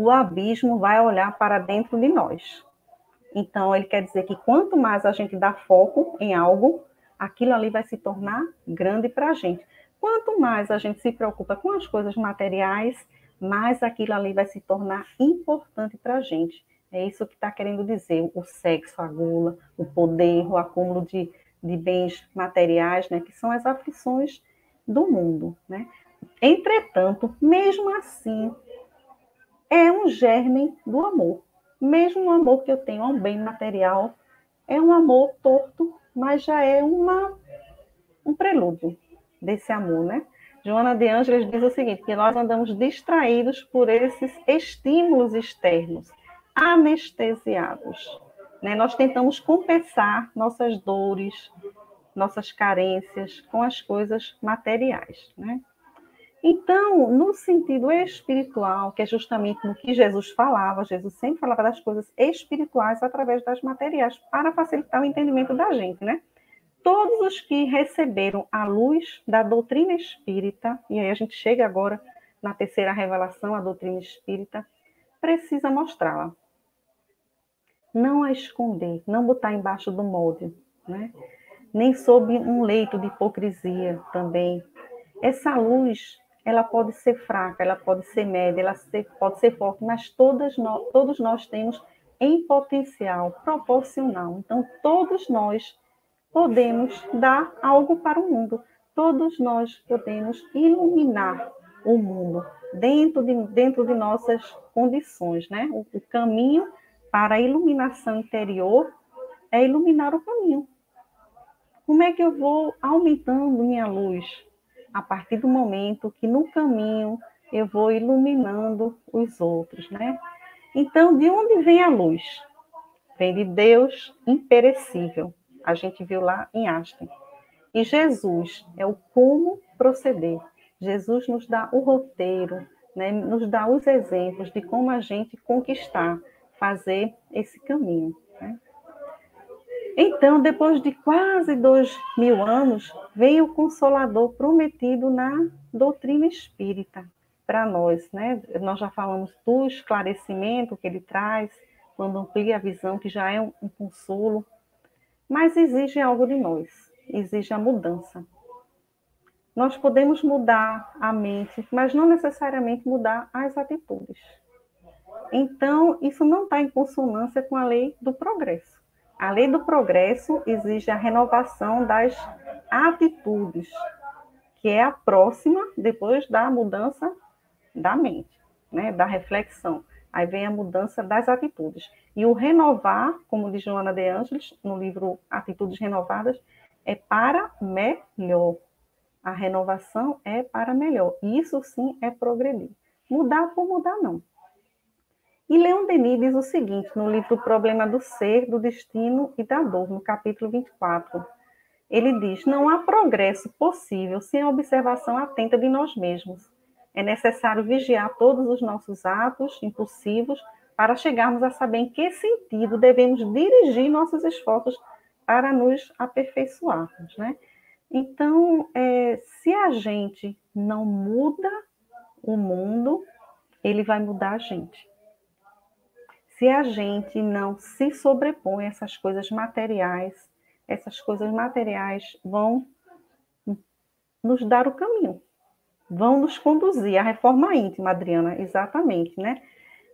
abismo vai olhar para dentro de nós. Então, ele quer dizer que quanto mais a gente dá foco em algo, aquilo ali vai se tornar grande para a gente. Quanto mais a gente se preocupa com as coisas materiais, mais aquilo ali vai se tornar importante para a gente. É isso que está querendo dizer o sexo, a gula, o poder, o acúmulo de bens materiais, né, que são as aflições do mundo, né? Entretanto, mesmo assim, é um germe do amor. Mesmo o amor que eu tenho a um bem material, é um amor torto, mas já é um prelúdio desse amor, né? Joana de Ângeles diz o seguinte, que nós andamos distraídos por esses estímulos externos, anestesiados, né? Nós tentamos compensar nossas dores, nossas carências com as coisas materiais, né? Então, no sentido espiritual, que é justamente no que Jesus falava, Jesus sempre falava das coisas espirituais através das materiais, para facilitar o entendimento da gente, né? Todos os que receberam a luz da doutrina espírita, e aí a gente chega agora na terceira revelação, a doutrina espírita, precisa mostrá-la. Não a esconder, não botar embaixo do molde, né? Nem sob um leito de hipocrisia também. Essa luz, ela pode ser fraca, ela pode ser média, pode ser forte, mas todos nós temos em potencial proporcional. Então, todos nós podemos dar algo para o mundo. Todos nós podemos iluminar o mundo dentro de nossas condições, né? O caminho para a iluminação interior é iluminar o caminho. Como é que eu vou aumentando minha luz? A partir do momento que no caminho eu vou iluminando os outros, né? Então, de onde vem a luz? Vem de Deus imperecível. A gente viu lá em Einstein. E Jesus é o como proceder. Jesus nos dá o roteiro, né? Nos dá os exemplos de como a gente conquistar, fazer esse caminho, né? Então, depois de quase 2000 anos, veio o Consolador prometido na doutrina espírita para nós, né? Nós já falamos do esclarecimento que ele traz, quando amplia a visão, que já é um consolo, mas exige algo de nós, exige a mudança. Nós podemos mudar a mente, mas não necessariamente mudar as atitudes. Então, isso não está em consonância com a lei do progresso. A lei do progresso exige a renovação das atitudes, que é a próxima depois da mudança da mente, né, da reflexão. Aí vem a mudança das atitudes. E o renovar, como diz Joana de Ângeles, no livro Atitudes Renovadas, é para melhor. A renovação é para melhor. Isso sim é progredir. Mudar por mudar, não. E Leon Denis diz o seguinte, no livro O Problema do Ser, do Destino e da Dor, no capítulo 24. Ele diz, não há progresso possível sem a observação atenta de nós mesmos. É necessário vigiar todos os nossos atos impulsivos para chegarmos a saber em que sentido devemos dirigir nossos esforços para nos aperfeiçoarmos, né? Então, se a gente não muda o mundo, ele vai mudar a gente. Se a gente não se sobrepõe a essas coisas materiais vão nos dar o caminho, vão nos conduzir à reforma íntima, Adriana, exatamente, né?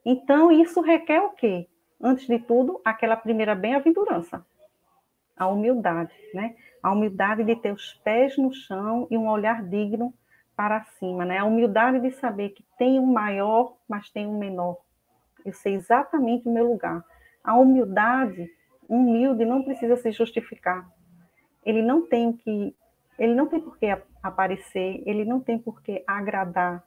Então, isso requer o quê? Antes de tudo, aquela primeira bem-aventurança, a humildade, né? A humildade de ter os pés no chão e um olhar digno para cima, né? A humildade de saber que tem um maior, mas tem um menor. Eu sei exatamente o meu lugar. A humildade, humilde, não precisa se justificar. Ele não tem por que aparecer, ele não tem por que agradar,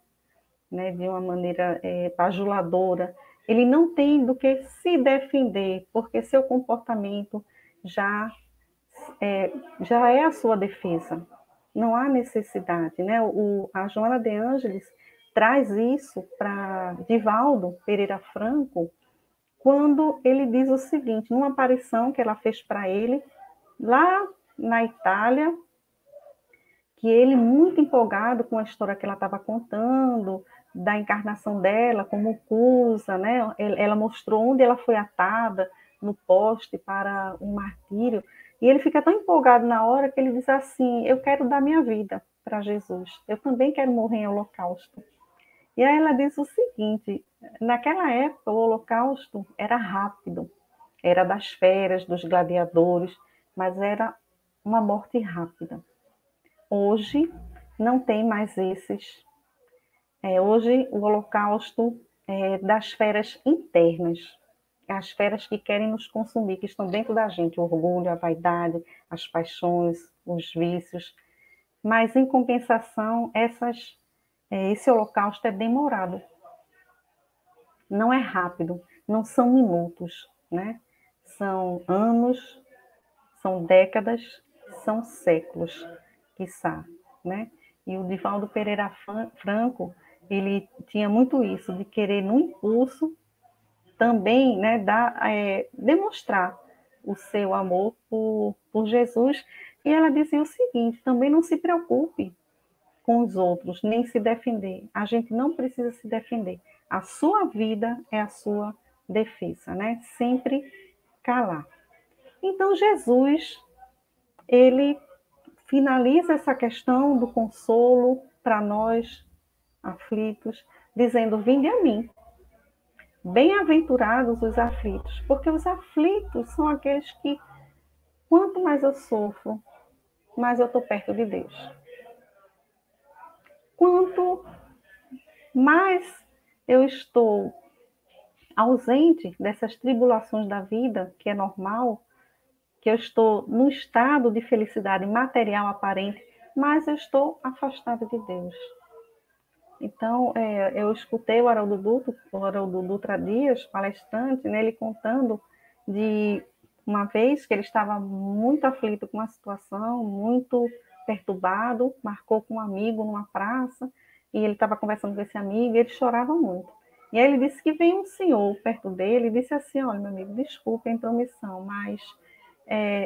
né, de uma maneira bajuladora. Ele não tem do que se defender, porque seu comportamento já já é a sua defesa. Não há necessidade, né? A Joana de Ângeles traz isso para Divaldo Pereira Franco, quando ele diz o seguinte, numa aparição que ela fez para ele, lá na Itália, que ele, muito empolgado com a história que ela estava contando, da encarnação dela como Cusa, né? Ela mostrou onde ela foi atada, no poste para um martírio, e ele fica tão empolgado na hora que ele diz assim, eu quero dar minha vida para Jesus, eu também quero morrer em holocausto. E aí ela diz o seguinte, naquela época o holocausto era rápido, era das feras, dos gladiadores, mas era uma morte rápida. Hoje não tem mais esses. Hoje o holocausto é das feras internas, as feras que querem nos consumir, que estão dentro da gente, o orgulho, a vaidade, as paixões, os vícios. Mas, em compensação, esse holocausto é demorado. Não é rápido, não são minutos, né? São anos, são décadas, são séculos, quiçá, né? E o Divaldo Pereira Franco, ele tinha muito isso, de querer, no impulso, também, né, demonstrar o seu amor por Jesus. E ela dizia o seguinte, também não se preocupe com os outros, nem se defender. A gente não precisa se defender. A sua vida é a sua defesa, né? Sempre calar. Então, Jesus, ele finaliza essa questão do consolo para nós aflitos, dizendo, vinde a mim. Bem-aventurados os aflitos, porque os aflitos são aqueles que, quanto mais eu sofro, mais eu estou perto de Deus. Quanto mais eu estou ausente dessas tribulações da vida, que é normal, que eu estou num estado de felicidade material aparente, mais eu estou afastada de Deus. Então, eu escutei o Haroldo Dutra Dias, palestrante, né, ele contando de uma vez que ele estava muito aflito com uma situação, muito perturbado, marcou com um amigo numa praça, e ele estava conversando com esse amigo, e ele chorava muito. E aí ele disse que veio um senhor perto dele e disse assim, olha, meu amigo, desculpe a intromissão, mas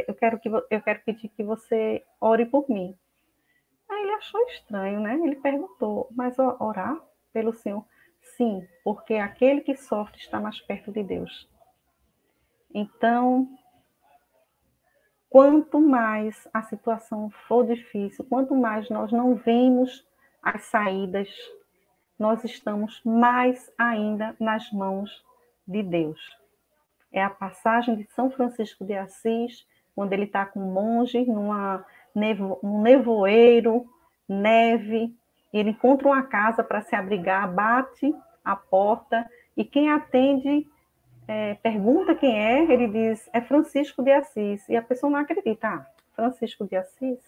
eu quero pedir que você ore por mim. Aí ele achou estranho, né? Ele perguntou, mas orar pelo Senhor? Sim, porque aquele que sofre está mais perto de Deus. Então, quanto mais a situação for difícil, quanto mais nós não vemos as saídas, nós estamos mais ainda nas mãos de Deus. É a passagem de São Francisco de Assis, quando ele está com um monge num nevoeiro, neve, ele encontra uma casa para se abrigar, bate a porta, e quem atende pergunta quem é, ele diz, é Francisco de Assis, e a pessoa não acredita, Francisco de Assis?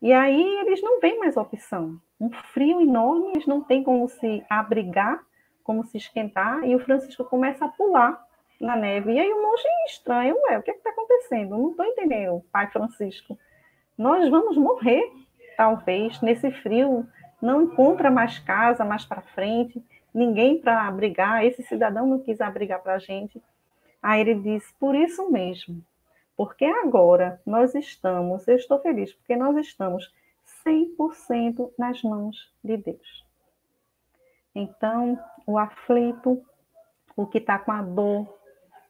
E aí eles não veem mais opção. Um frio enorme, eles não têm como se abrigar, como se esquentar, e o Francisco começa a pular na neve. E aí o monge estranho, o que está acontecendo? Eu não estou entendendo, pai Francisco. Nós vamos morrer, talvez, nesse frio. Não encontra mais casa mais para frente, ninguém para abrigar. Esse cidadão não quis abrigar para a gente. Aí ele diz, por isso mesmo, porque agora eu estou feliz, porque nós estamos 100% nas mãos de Deus. Então, o aflito, o que está com a dor,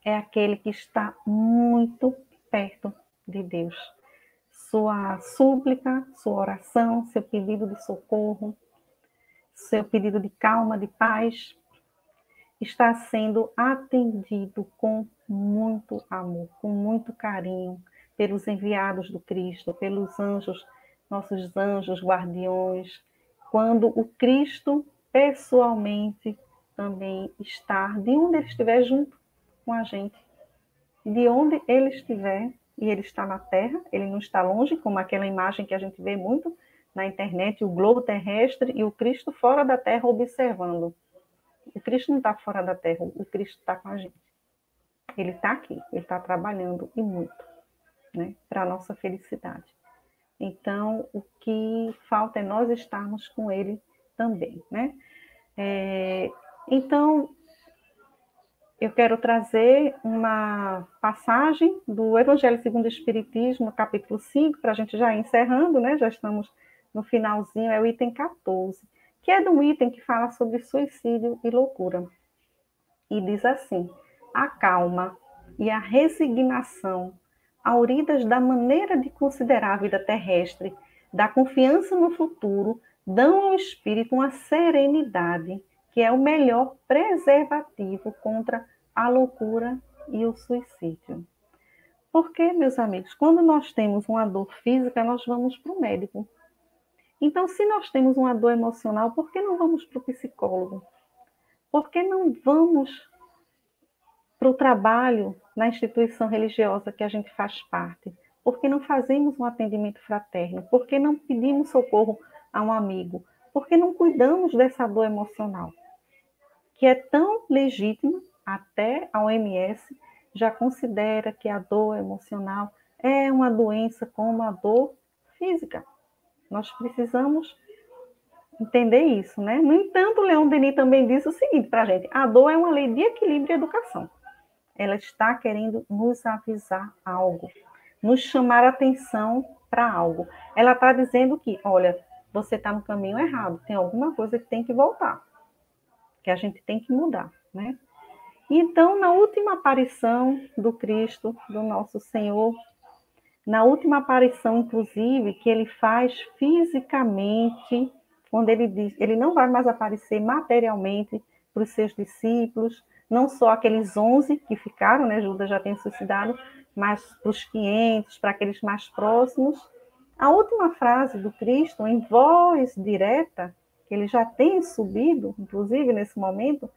é aquele que está muito perto de Deus. Sua súplica, sua oração, seu pedido de socorro, seu pedido de calma, de paz, está sendo atendido com muito amor, com muito carinho, pelos enviados do Cristo, pelos anjos, nossos anjos guardiões, quando o Cristo pessoalmente também está, de onde ele estiver, junto com a gente. De onde ele estiver, e ele está na Terra, ele não está longe, como aquela imagem que a gente vê muito na internet, o globo terrestre e o Cristo fora da Terra observando. O Cristo não está fora da Terra, o Cristo está com a gente. Ele está aqui, ele está trabalhando e muito, né, para a nossa felicidade. Então, o que falta é nós estarmos com ele também, né? Então, eu quero trazer uma passagem do Evangelho segundo o Espiritismo, no capítulo 5, para a gente já ir encerrando, né? Já estamos no finalzinho, é o item 14, que é de um item que fala sobre suicídio e loucura. E diz assim, a calma e a resignação, auridas da maneira de considerar a vida terrestre, da confiança no futuro, dão ao espírito uma serenidade que é o melhor preservativo contra a loucura e o suicídio. Porque, meus amigos, quando nós temos uma dor física, nós vamos para o médico. Então, se nós temos uma dor emocional, por que não vamos para o psicólogo? Por que não vamos para o trabalho na instituição religiosa que a gente faz parte? Por que não fazemos um atendimento fraterno? Por que não pedimos socorro a um amigo? Por que não cuidamos dessa dor emocional? Que é tão legítima, até a OMS já considera que a dor emocional é uma doença como a dor física. Nós precisamos entender isso, né? No entanto, o Leon Denis também diz o seguinte para a gente, a dor é uma lei de equilíbrio e educação. Ela está querendo nos avisar algo, nos chamar a atenção para algo. Ela está dizendo que, olha, você está no caminho errado, tem alguma coisa que tem que voltar, que a gente tem que mudar, né? Então, na última aparição do Cristo, do nosso Senhor, na última aparição, inclusive, que ele faz fisicamente, quando ele diz, ele não vai mais aparecer materialmente para os seus discípulos, não só aqueles 11 que ficaram, né, Judas já tem suicidado, mas para os 500, para aqueles mais próximos. A última frase do Cristo, em voz direta, que ele já tem subido, inclusive nesse momento,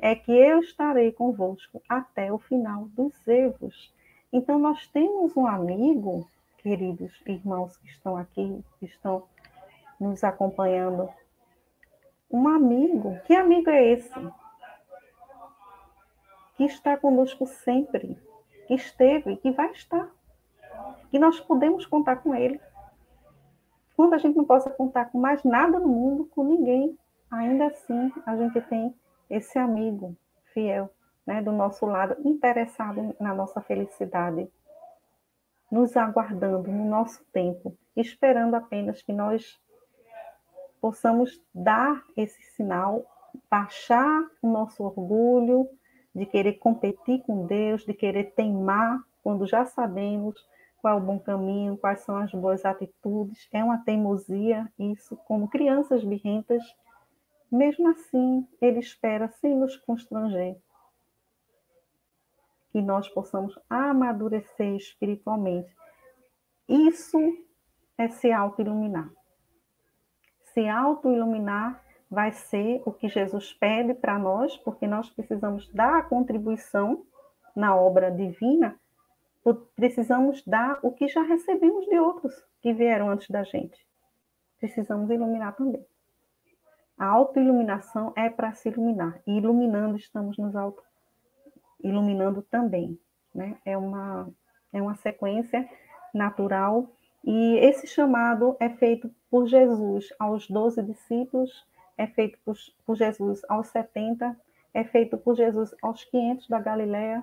é que eu estarei convosco até o final dos erros. Então, nós temos um amigo, queridos irmãos que estão aqui, que estão nos acompanhando, um amigo. Que amigo é esse? Que está conosco sempre, que esteve, que vai estar, que nós podemos contar com ele. Quando a gente não possa contar com mais nada no mundo, com ninguém, ainda assim a gente tem esse amigo fiel, né, do nosso lado, interessado na nossa felicidade. nos aguardando no nosso tempo, esperando apenas que nós possamos dar esse sinal, baixar o nosso orgulho de querer competir com Deus, de querer teimar, quando já sabemos qual é o bom caminho, quais são as boas atitudes. É uma teimosia isso, como crianças birrentas. Mesmo assim, Ele espera, sem nos constranger, que nós possamos amadurecer espiritualmente. Isso é se auto-iluminar. Se auto-iluminar vai ser o que Jesus pede para nós, porque nós precisamos dar a contribuição na obra divina, precisamos dar o que já recebemos de outros que vieram antes da gente. Precisamos iluminar também. A auto-iluminação é para se iluminar, e iluminando estamos nos auto-iluminando também. Né? É uma sequência natural. E esse chamado é feito por Jesus aos 12 discípulos, é feito por Jesus aos 70, é feito por Jesus aos 500 da Galileia,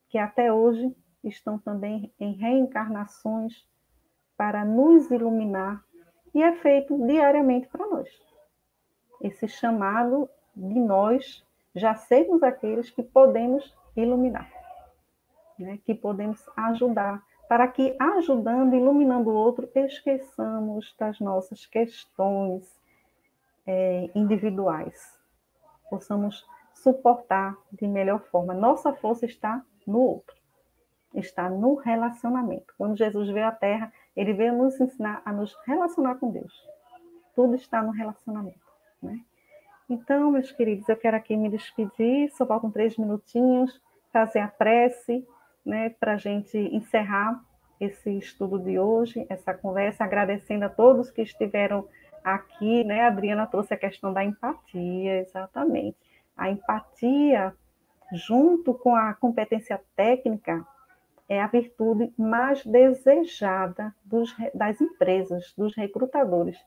que até hoje estão também em reencarnações para nos iluminar, e é feito diariamente para nós. Esse chamado de nós já sermos aqueles que podemos iluminar, né? Que podemos ajudar, para que, ajudando, iluminando o outro, esqueçamos das nossas questões individuais, possamos suportar de melhor forma. Nossa força está no outro, está no relacionamento. Quando Jesus veio à Terra, Ele veio nos ensinar a nos relacionar com Deus. Tudo está no relacionamento, né? Então, meus queridos, eu quero aqui me despedir, só faltam 3 minutinhos, fazer a prece, né, para a gente encerrar esse estudo de hoje, essa conversa, agradecendo a todos que estiveram aqui, né? A Adriana trouxe a questão da empatia, exatamente. A empatia, junto com a competência técnica, é a virtude mais desejada das empresas, dos recrutadores,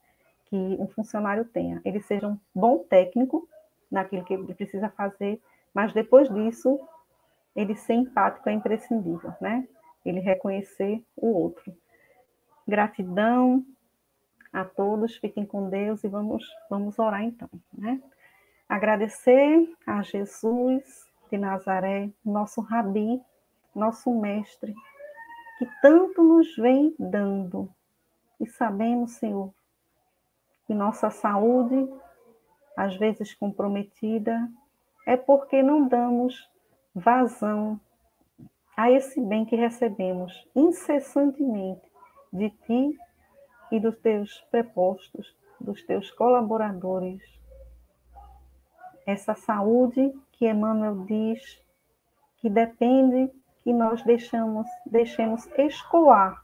que um funcionário tenha. Ele seja um bom técnico naquilo que ele precisa fazer, mas depois disso, ele ser empático é imprescindível, né? Ele reconhecer o outro. Gratidão a todos, fiquem com Deus e vamos orar então, né? Agradecer a Jesus de Nazaré, nosso Rabi, nosso mestre, que tanto nos vem dando. E sabemos, Senhor, que nossa saúde, às vezes comprometida, é porque não damos vazão a esse bem que recebemos incessantemente de Ti e dos Teus prepostos, dos Teus colaboradores. Essa saúde que Emmanuel diz que depende que nós deixemos escoar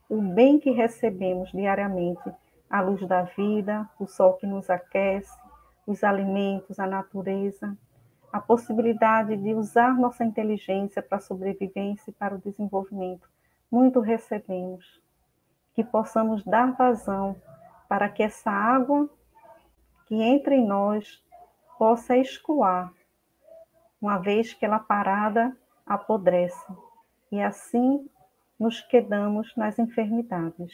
o bem que recebemos diariamente, a luz da vida, o sol que nos aquece, os alimentos, a natureza, a possibilidade de usar nossa inteligência para a sobrevivência e para o desenvolvimento. Muito recebemos. Que possamos dar vazão para que essa água que entra em nós possa escoar, uma vez que ela parada apodrece, e assim nos quedamos nas enfermidades.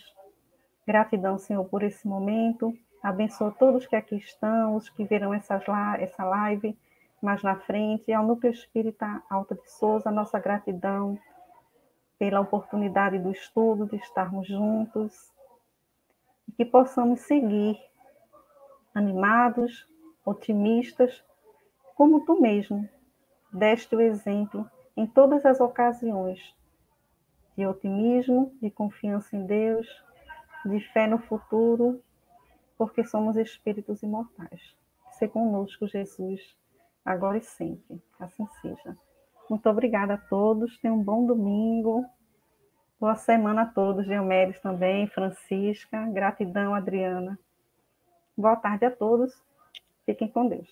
Gratidão, Senhor, por esse momento. Abençoa todos que aqui estão, os que verão essa live mais na frente. E ao Núcleo Espírita Alta de Souza, nossa gratidão pela oportunidade do estudo, de estarmos juntos. E que possamos seguir animados, otimistas, como Tu mesmo deste o exemplo em todas as ocasiões, de otimismo, de confiança em Deus, de fé no futuro, porque somos espíritos imortais. Se conosco, Jesus, agora e sempre. Assim seja. Muito obrigada a todos. Tenham um bom domingo. Boa semana a todos. Diomedes também, Francisca. Gratidão, Adriana. Boa tarde a todos. Fiquem com Deus.